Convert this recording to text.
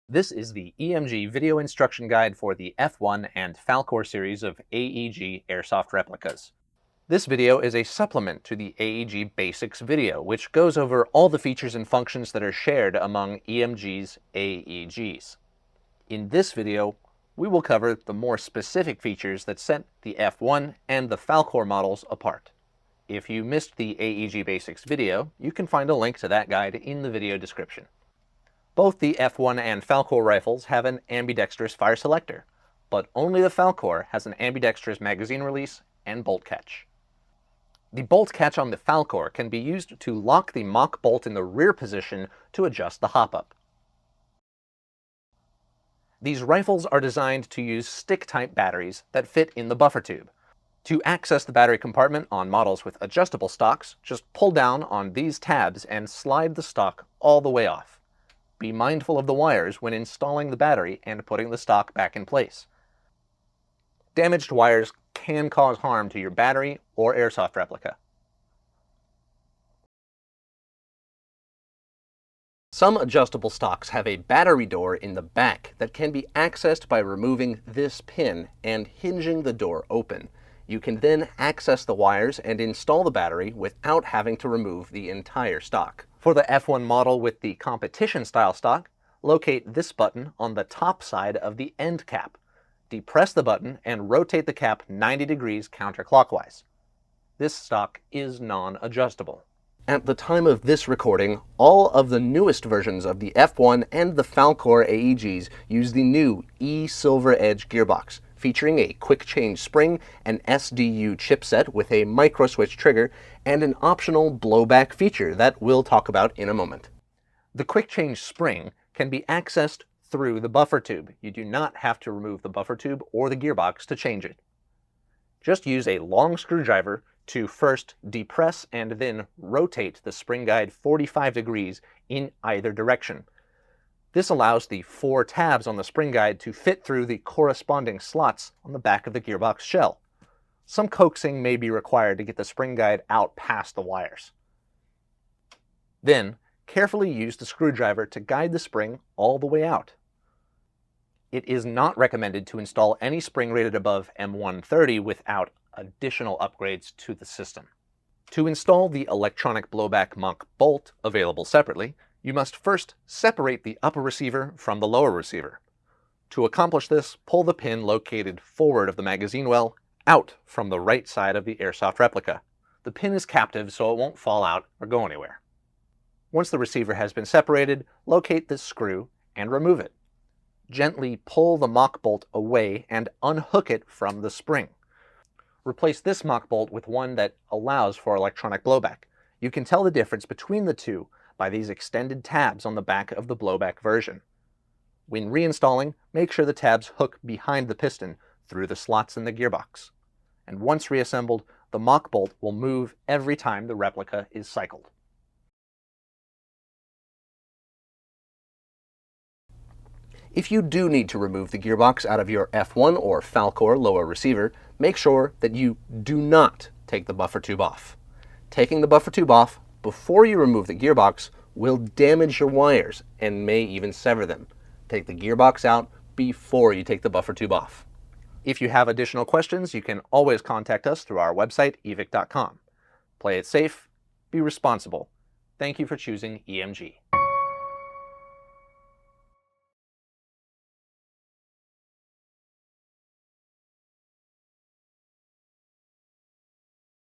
This is the EMG video instruction guide for the F-1 and Falkor series of AEG airsoft replicas. This video is a supplement to the AEG Basics video, which goes over all the features and functions that are shared among EMG's AEGs. In this video, we will cover the more specific features that set the F-1 and the Falkor models apart. If you missed the AEG Basics video, you can find a link to that guide in the video description. Both the F-1 and Falkor rifles have an ambidextrous fire selector, but only the Falkor has an ambidextrous magazine release and bolt catch. The bolt catch on the Falkor can be used to lock the mock bolt in the rear position to adjust the hop-up. These rifles are designed to use stick-type batteries that fit in the buffer tube. To access the battery compartment on models with adjustable stocks, just pull down on these tabs and slide the stock all the way off. Be mindful of the wires when installing the battery and putting the stock back in place. Damaged wires can cause harm to your battery or airsoft replica. Some adjustable stocks have a battery door in the back that can be accessed by removing this pin and hinging the door open. You can then access the wires and install the battery without having to remove the entire stock. For the F-1 model with the competition-style stock, locate this button on the top side of the end cap. Depress the button and rotate the cap 90 degrees counterclockwise. This stock is non-adjustable. At the time of this recording, all of the newest versions of the F-1 and the Falkor AEGs use the new E-Silver Edge gearbox, featuring a quick change spring, an SDU chipset with a micro switch trigger, and an optional BlowBack feature that we'll talk about in a moment. The quick change spring can be accessed through the buffer tube. You do not have to remove the buffer tube or the gearbox to change it. Just use a long screwdriver to first depress and then rotate the spring guide 45 degrees in either direction. This allows the 4 tabs on the spring guide to fit through the corresponding slots on the back of the gearbox shell. Some coaxing may be required to get the spring guide out past the wires. Then, carefully use the screwdriver to guide the spring all the way out. It is not recommended to install any spring rated above M130 without additional upgrades to the system. To install the electronic BlowBack mock bolt, available separately, you must first separate the upper receiver from the lower receiver. To accomplish this, pull the pin located forward of the magazine well out from the right side of the airsoft replica. The pin is captive, so it won't fall out or go anywhere. Once the receiver has been separated, locate this screw and remove it. Gently pull the mock bolt away and unhook it from the spring. Replace this mock bolt with one that allows for electronic blowback. You can tell the difference between the two by these extended tabs on the back of the BlowBack version. When reinstalling, make sure the tabs hook behind the piston through the slots in the gearbox. And once reassembled, the mock bolt will move every time the replica is cycled. If you do need to remove the gearbox out of your F-1 or Falkor lower receiver, make sure that you do not take the buffer tube off. Taking the buffer tube off before you remove the gearbox will damage your wires and may even sever them. Take the gearbox out before you take the buffer tube off. If you have additional questions, you can always contact us through our website, evike.com. Play it safe, be responsible. Thank you for choosing EMG.